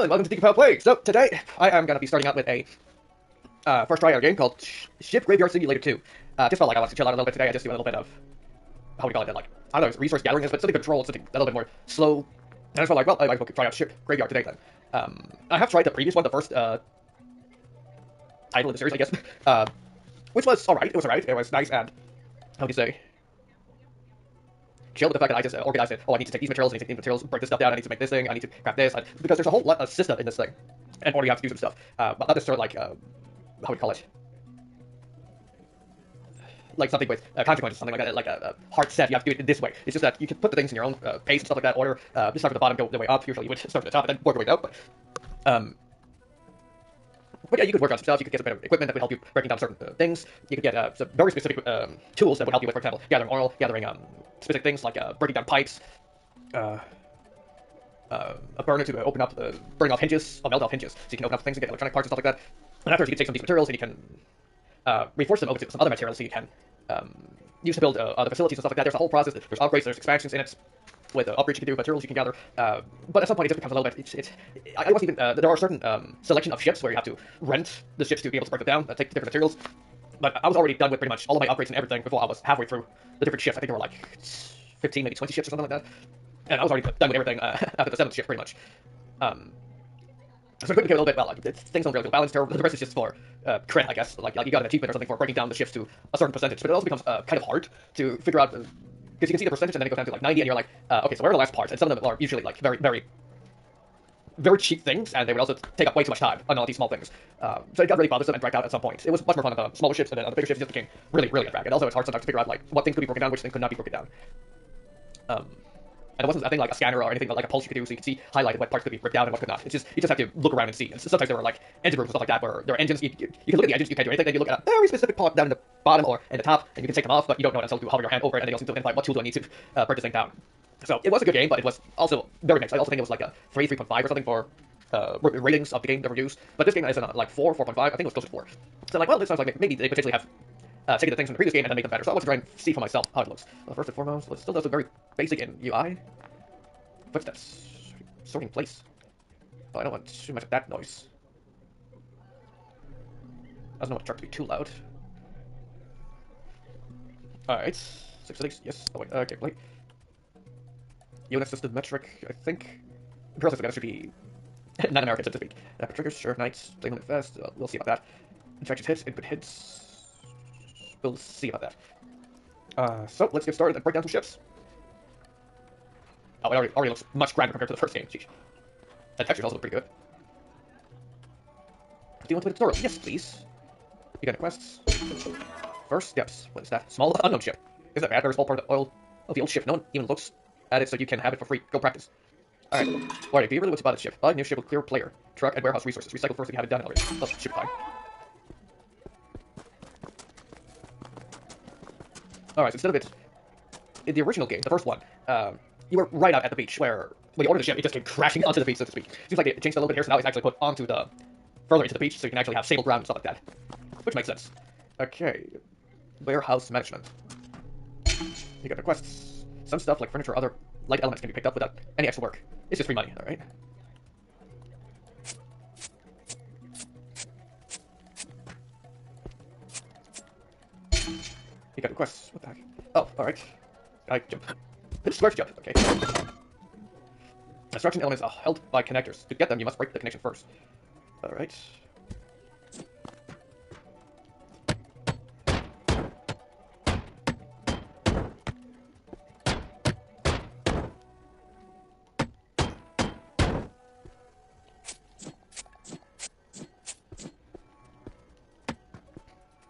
everyone, welcome to Tiki Power Play. So today, I am going to be starting out with a first try out game called Ship Graveyard Simulator 2. Just felt like I wanted to chill out a little bit today. I just do a little bit of, how would you call it, like, I don't know, resource gathering is, but something controlled, something a little bit more slow. And I just felt like, well, I might as well try out Ship Graveyard today then. I have tried the previous one, the first title in the series, I guess, which was alright. It was alright. It was nice and, how would you say, chill with the fact that I just organized it. Oh, I need to take these materials, I need to take these materials, break this stuff down, I need to make this thing, I need to craft this, because there's a whole lot of system in this thing. And order you have to do some stuff. But not necessarily like, how would you call it? Like something with consequences, something like that, like a hard set, you have to do it in this way. It's just that you can put the things in your own pace and stuff like that, order, just start from the bottom, go the way up, usually you would start from the top and then work your way out, but yeah, you could work on some stuff, you could get some better equipment that would help you breaking down certain things, you could get some very specific tools that would help you with, for example, gathering oil, gathering specific things like breaking down pipes, a burner to open up, burning off hinges, melt off hinges, so you can open up things and get electronic parts and stuff like that. And afterwards you can take some of these materials and you can reinforce them over to some other materials so you can use to build other facilities and stuff like that. There's a whole process, there's upgrades, there's expansions in it, with upgrades you can do, materials you can gather, but at some point it just becomes a little bit, I wasn't even, there are certain selection of ships where you have to rent the ships to be able to break them down, take different materials, but I was already done with pretty much all of my upgrades and everything before I was halfway through the different ships. I think there were like 15, maybe 20 ships or something like that, and I was already done with everything after the 7th ship, pretty much. So it became a little bit, well, like, things don't really balance terrible, the rest is just for credit, I guess, like you got an achievement or something for breaking down the ships to a certain percentage, but it also becomes kind of hard to figure out, because you can see the percentage and then it goes down to like 90 and you're like, okay, so where are the last parts? And some of them are usually like very, very, very cheap things, and they would also take up way too much time on all these small things. So it got really bothersome and dragged out at some point. It was much more fun on the smaller ships, and then on the bigger ships it just became really, really dragged. And also it's hard sometimes to figure out like what things could be broken down, which things could not be broken down. And it wasn't a thing like a scanner or anything, but like a pulse you could do, so you could see highlighted what parts could be ripped down and what could not. It's just, you just have to look around and see. And sometimes there were like engine rooms and stuff like that, where there are engines, you can look at the engines, you can't do anything, then you look at a very specific part down in the bottom or in the top, and you can take them off, but you don't know it until you hover your hand over it, and then you also identify what tool do I need to break this thing down. So it was a good game, but it was also very mixed. I also think it was like a 3.5 or something for ratings of the game that were used, but this game is like 4.5, I think it was closer to 4. So like, well, this sounds like maybe they potentially have taken the things from the previous game and then make them better, so I want to try and see for myself how it looks. Well, first and foremost, it still does look very basic in UI. Footsteps. Sorting place. Oh, I don't want too much of that noise. I don't want the truck to be too loud. Alright. 6 yes. Oh wait, okay, wait. Unit system metric, I think. Imperial system should be not American, so to speak. Triggers, sure, knights, playing limit fast, we'll see about that. Infectious hits, input hits. We'll see about that. So let's get started and break down some ships. Oh, it already looks much grander compared to the first game. Jeez. That texture's also pretty good. Do you want to play the tutorial? Yes, please. You got any quests? First steps. What is that? Small unknown ship. Is that bad? Very small part of the oil of the old ship. No one even looks at it, so you can have it for free. Go practice. Alright. Alright, do you really want to buy the ship? Buy a new ship with clear player, truck, and warehouse resources. Recycle first if you haven't done it already. Oh, ship time. Alright, so instead of it, in the original game, the first one, you were right out at the beach, where when you ordered the ship, it just came crashing onto the beach, so to speak. Seems like they changed a little bit here, so now it's actually put onto the, further into the beach, so you can actually have stable ground and stuff like that. Which makes sense. Okay. Warehouse management. You got the quests. Some stuff like furniture or other light elements can be picked up without any extra work. It's just free money, alright? You got the quests. What the heck? Oh, alright. I jump. Square to jump, okay. Instruction elements are held by connectors. To get them, you must break the connection first. Alright.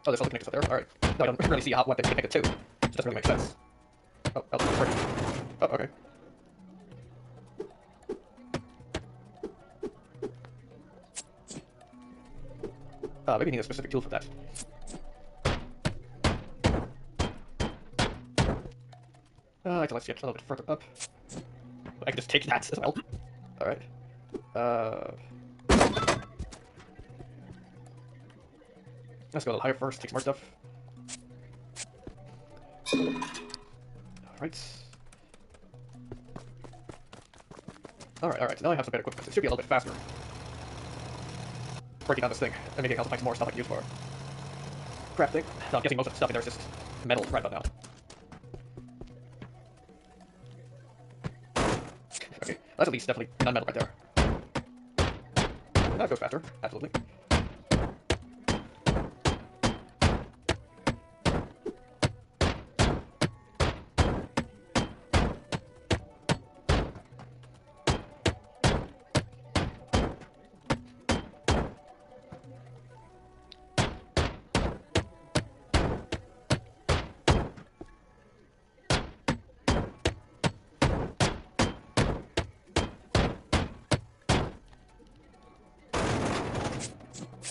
Oh, there's other connectors up there. Alright. No, I don't really see what they connect it to. It doesn't really make sense. Oh, sorry. Oh, okay. Maybe need a specific tool for that. Let's get a little bit further up. I can just take that as well. Alright. Let's go a little higher first, take some more stuff. Alright. Alright, now I have some better equipment. It should be a little bit faster. breaking down this thing and maybe I can also find some more stuff I can use for crafting. So I'm guessing most of the stuff in there is just metal right about now. Okay, that's at least definitely non-metal right there. That goes faster, absolutely.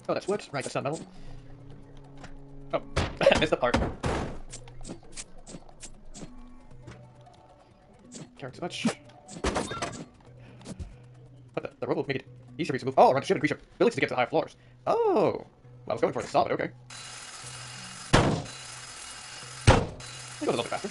Oh, that's wood. Right, that's not metal. Oh, I missed the part. Caring too much. But the rope will make it easier for you to move. Oh, around the ship, increase your ability to get to the higher floors. Oh! Well, I was going for the solid, okay. It goes a little bit faster.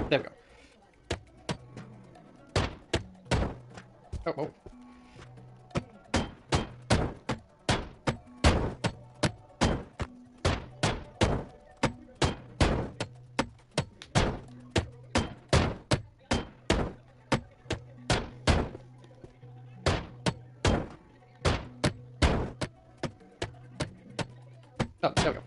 There we go. Oh, whoa. Oh, there we go.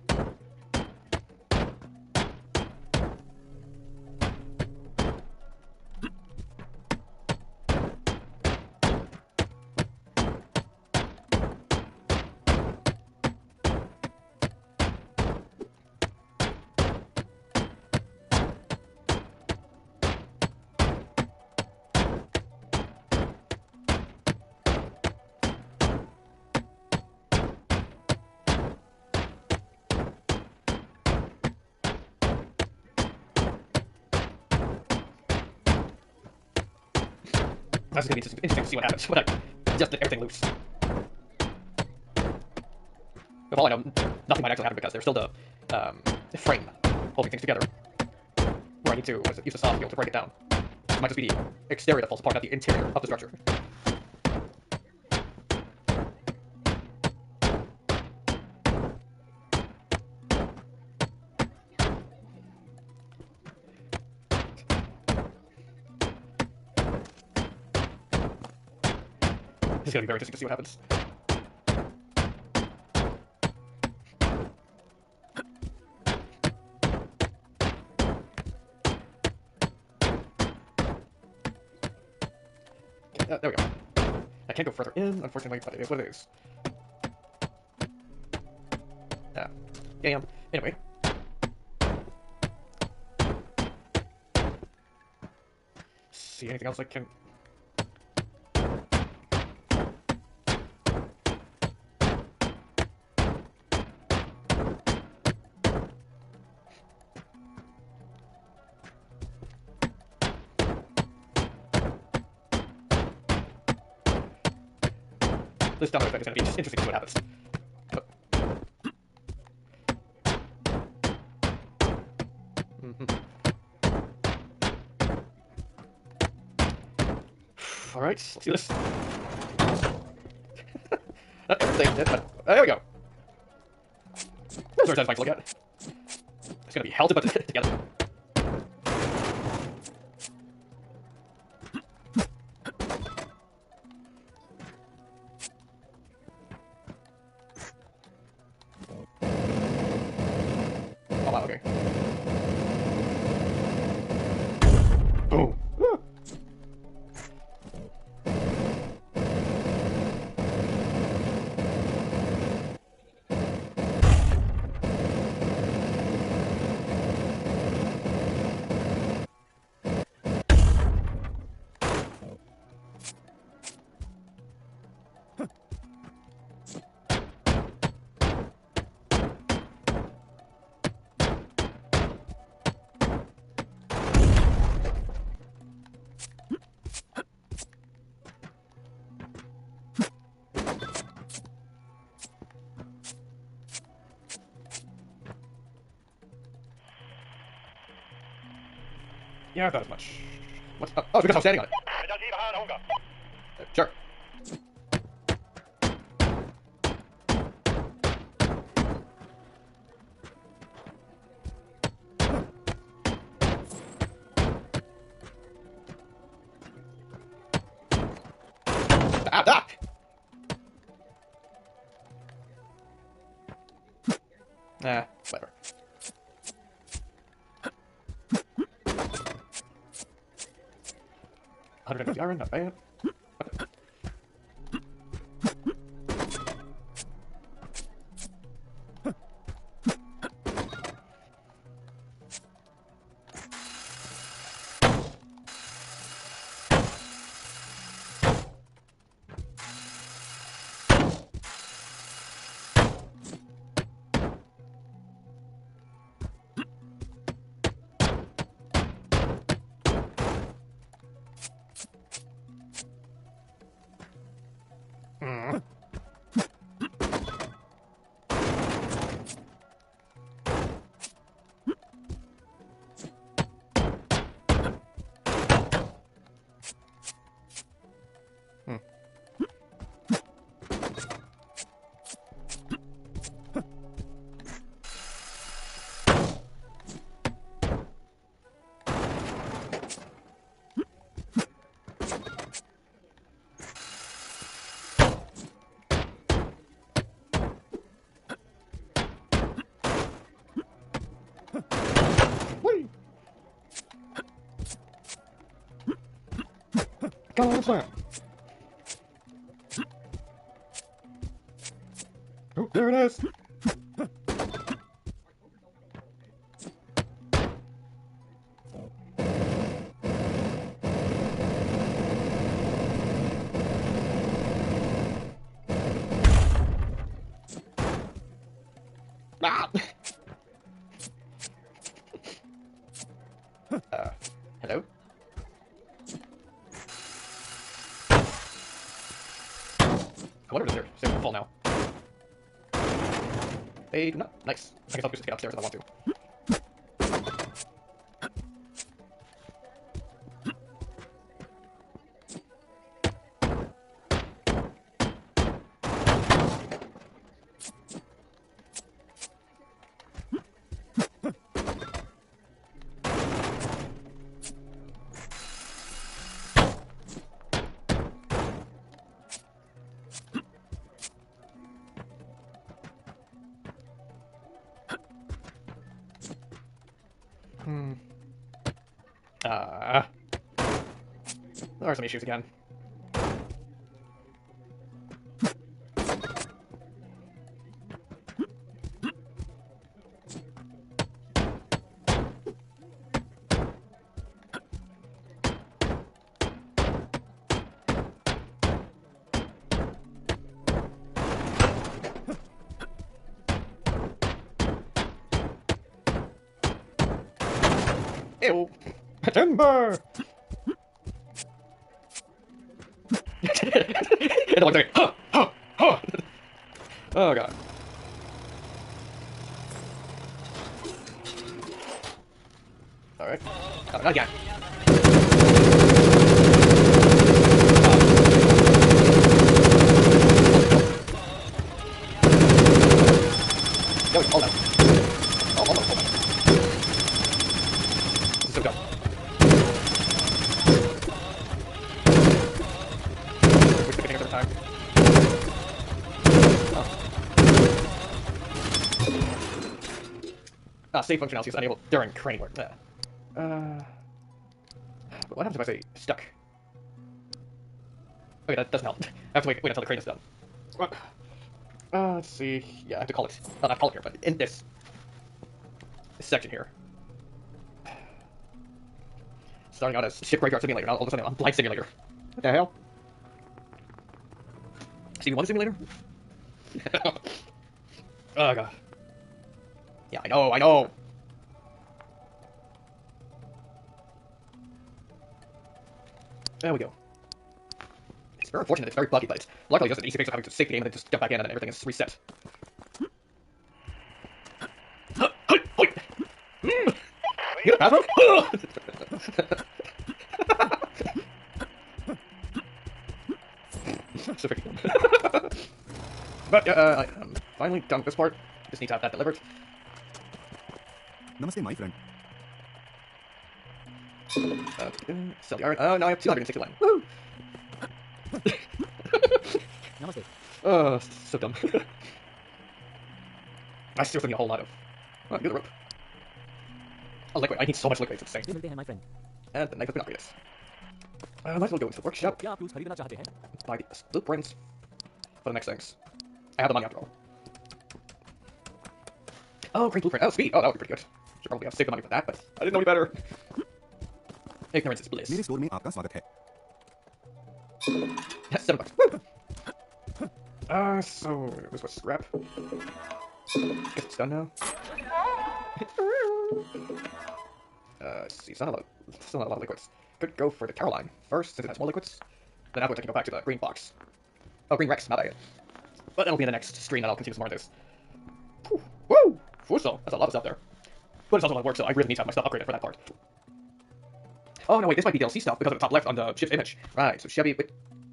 That's gonna be interesting to see what happens when I just did everything loose. With all I know, nothing might actually happen because there's still the frame holding things together. Where I need to use the saw to be able to break it down. It might just be the exterior that falls apart, not the interior of the structure. It's gonna be very interesting to see what happens. Okay, there we go. I can't go further in, unfortunately, but it is what it is. Damn. Anyway. See anything else I can... This domino effect is going to be just interesting to see what happens. Alright, let's do this. Not everything, but there we go. That's very satisfying to look at. It's going to be hell to put together. Oh wow, okay. Boom. Woo. Yeah, I thought as much. What's oh, it's because I'm standing on it. Sure. Ah, ah! Nah, whatever. 150 iron, not bad. Mm. Hmm. Whee! Go on the slam. Oh, there it is. Ah! Hello? I wonder if they're full now. They do not. Nice. I guess I'll just get upstairs if I want to. Hmm. There are some issues again. Ew! Timber! And the one thing, huh, huh, huh. Oh god. Alright. Oh, not again. No, wait, hold on. Oh, hold on. This is so dumb. We're skipping every time. Save functionality is unable during crane work. But what happens if I say stuck? Okay, that doesn't help. I have to wait until the crane is done. Let's see. Yeah, I have to call it. Well, not call it here, but in this section here. Starting out as Ship Graveyard Simulator, now all of a sudden I'm Blight Simulator. What the hell? CV1 Simulator? Oh god. Yeah, I know! There we go. It's very unfortunate, it's very buggy, but luckily just an easy fix of having to save the game and then just jump back in and everything is reset. Get a bathroom? So freaking dumb. But yeah, I am finally done with this part. Just need to have that delivered. Namaste, my friend. Sell the iron. Oh, now I have 260 land. Woo! Namaste. Oh, so dumb. I still need a whole lot of. Oh, get the rope. A liquid. I need so much liquid. It's insane. मिलते हैं, my friend. And the knife has been upgraded. I might as well go into the workshop. क्या आप tools खरीदना चाहते हैं? Buy the blueprints for the next things. I have the money after all. Oh, great blueprint. Oh, sweet. Oh, that would be pretty good. Should probably have saved the money for that, but I didn't know any better. Ignorance is bliss. मेरे store में आपका स्वागत है. $7. Woo! So this was scrap. Guess it's done now. Let's see, still not a lot of liquids. Could go for the Caroline first, since it has more liquids. Then afterwards I can go back to the green box. Oh, green Rex, not that. But that'll be in the next stream that I'll continue some more of this. Woo! Fuso! That's a lot of stuff there. But it's also a lot of work, so I really need to have my stuff upgraded for that part. Oh, no, wait, this might be DLC stuff because of the top left on the ship's image. Right, so Chevy,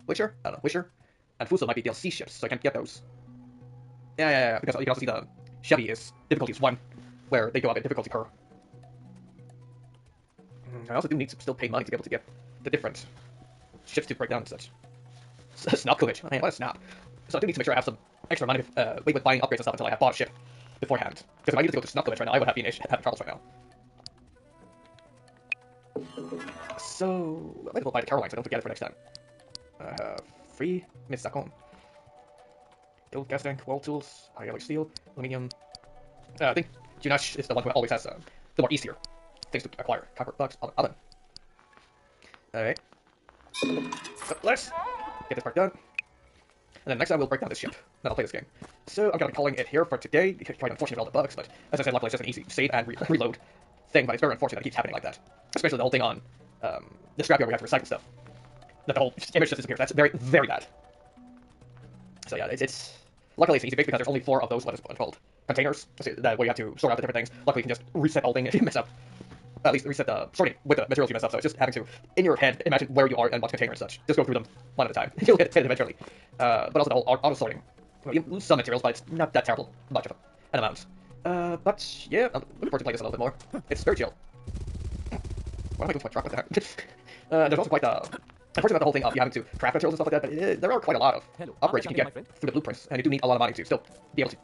Wisher? I don't know, Wisher? And Fuso might be DLC ships, so I can't get those. Yeah, because you can also see the Chevy is difficulties 1, where they go up in difficulty per. I also do need to still pay money to be able to get the different ships to break down and such. Snobkovich, man, what a snob. So I do need to make sure I have some extra money wait with buying upgrades and stuff until I have bought a ship beforehand. Because if I needed to go to Snobkovich right now, I would have been having troubles right now. So, I might as well buy the Caroline so I don't forget it for next time. Free Miss Sakon. Gold gas tank, wall tools, high yellow steel, aluminum. I think Junash is the one who always has the more easier things to acquire. Copper box, oven. Alright. So let's get this part done. And then next time we'll break down this ship. Then I'll play this game. So I'm gonna be calling it here for today. It's quite unfortunate with all the bugs, but as I said, luckily it's just an easy save and reload thing, but it's very unfortunate that it keeps happening like that. Especially the whole thing on the scrapyard where we have to recycle stuff. That the whole image just disappears. That's very, very bad. So yeah, it's luckily it's an easy fix because there's only 4 of those, what is it called? Containers, where you have to sort out the different things. Luckily you can just reset the whole thing if you mess up. At least reset the sorting with the materials you mess up, so it's just having to, in your head, imagine where you are and what container and such. Just go through them one at a time. You'll hit it eventually. But also the whole auto-sorting. Well, you lose some materials, but it's not that terrible much of an amount. But yeah, I'm looking forward to playing this a little bit more. It's very chill. Why am I going to my truck? What the heck? There's also quite unfortunately about the whole thing of you having to craft materials and stuff like that, but there are quite a lot of upgrades you can get through the blueprints, and you do need a lot of money to still be able to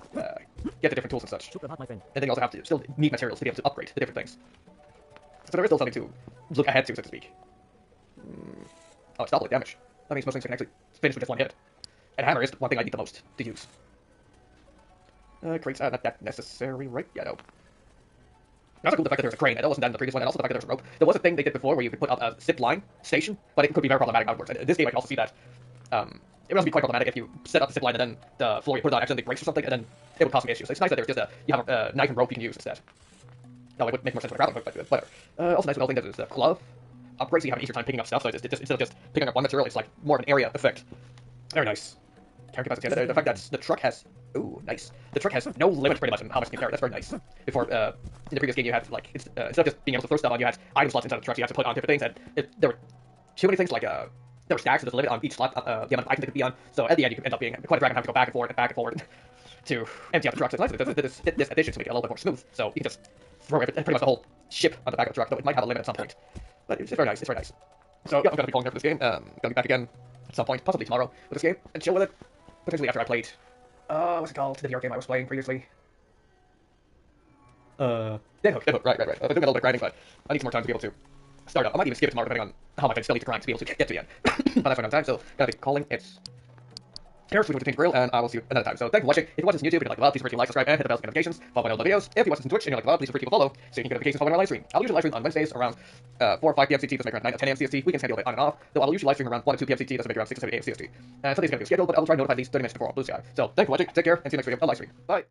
get the different tools and such. And then you also have to still need materials to be able to upgrade the different things. So there is still something to look ahead to, so to speak. Oh, it's double damage. That means most things can actually finish with just one hit. And hammer is the one thing I need the most to use. Crates are not that necessary, right? Yeah, no. It's also cool the fact that there's a crane. That wasn't done in the previous one, and also the fact that there's a rope. There was a thing they did before where you could put up a zip line station, but it could be very problematic afterwards. And in this game, I can also see that it would also be quite problematic if you set up the zip line and then the floor you put it on accidentally breaks or something, and then it would cause some issues. So it's nice that there's just you have a knife and rope you can use instead. No, it would make more sense with a grappling hook, but whatever. Also nice with the whole thing that is the glove upgrades, so you have an easier time picking up stuff, so it's just, instead of just picking up one material, it's like more of an area effect. Very nice. Carrying capacity. The fact that the truck has... Ooh, nice. The truck has no limit pretty much on how much it can carry. That's very nice. Before, in the previous game you had, like, instead of just being able to throw stuff on, you had item slots inside the truck, so you had to put on different things, and there were too many things, like, there were stacks, so there's a limit on each slot, the amount of items they could be on, so at the end you could end up being quite a drag on having to go back and forward to empty out the truck. So it's nice that this addition to make it a little bit more smooth, so you can just throw pretty much the whole ship on the back of the truck, though it might have a limit at some point. But it's very nice, it's very nice. So yeah, I'm gonna be calling here for this game. Gonna be back again at some point, possibly tomorrow, with this game, and chill with it. Potentially after I played, what's it called? The VR game I was playing previously. Deadhook, right. I've been doing a little bit of grinding, but I need some more time to be able to start up. I might even skip it tomorrow, depending on how much I still need to grind to be able to get to the end. But that's when I have time, so gonna be calling it Terrace with the Pink Grill, and I will see you another time. So thank you for watching. If you watch this on YouTube and you like the VOD, please feel free to like, subscribe, and hit the bell for notifications. Follow my other videos. If you watch this on Twitch and you like the VOD, please feel free to follow so you can get notifications following our live stream. I'll usually live stream on Wednesdays around 4 or 5 p.m. CT, plus maybe around 9 or 10 a.m. CST. Weekends can be a little bit on and off, though I will usually live stream around 1 or 2 p.m. CT, plus maybe around 6 or 7 a.m. CST. Something's gonna be scheduled, but I will try to notify at least 30 minutes before Blue Sky. So thank you for watching. Take care, and see you next video on live stream. Bye.